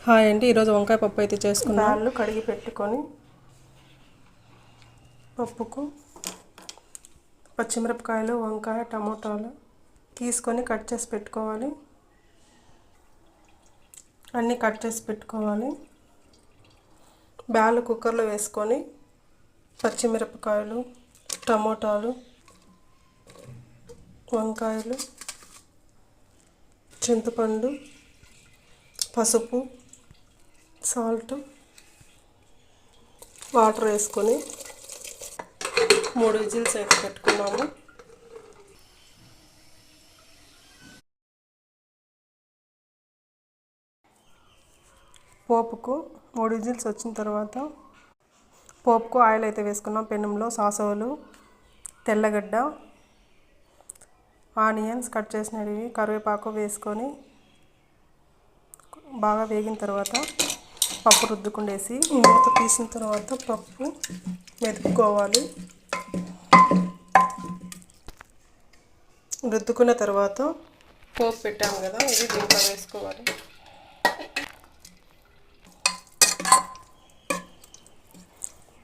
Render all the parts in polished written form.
Hi అండి, ఈరోజు వంకాయ పప్పు అయితే చేసుకున్నాం. బ్యాళ్ళు కడిగి పెట్టుకొని పప్పుకు పచ్చిమిరపకాయలు, వంకాయ, టమోటాలు తీసుకొని కట్ చేసి పెట్టుకోవాలి. అన్నీ కట్ చేసి పెట్టుకోవాలి. బ్యాళ్ళు కుక్కర్లో వేసుకొని పచ్చిమిరపకాయలు, టమోటాలు, వంకాయలు, చింతపండు, పసుపు, సాల్ట్, వాటర్ వేసుకొని 3 విజిల్స్ అయితే పెట్టుకున్నాము. పోపుకు 3 విజిల్స్ వచ్చిన తర్వాత పోపుకు ఆయిల్ అయితే వేసుకున్నాం. పెనంలో సాసోలు, తెల్లగడ్డ, ఆనియన్స్ కట్ చేసినవి, కరివేపాకు వేసుకొని బాగా వేగిన తర్వాత పప్పు రుద్దుకుండేసి మూత తీసిన తర్వాత పప్పు మెదుపుకోవాలి. రుద్దుకున్న తర్వాత పోపు పెట్టాము కదా, ఇది దీంట్లో వేసుకోవాలి.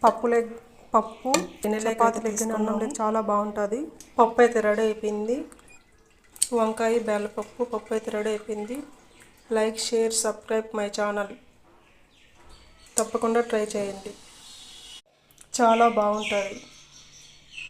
పప్పు చపాతీ లెగ్గిన అన్నంలో చాలా బాగుంటుంది. పప్పు అయితే రెడీ అయిపోయింది. వంకాయ బెల్లపప్పు అయితే రెడీ అయిపోయింది. Like, share, subscribe my channel. తప్పకుండా ట్రై చేయండి, చాలా బాగుంటుంది.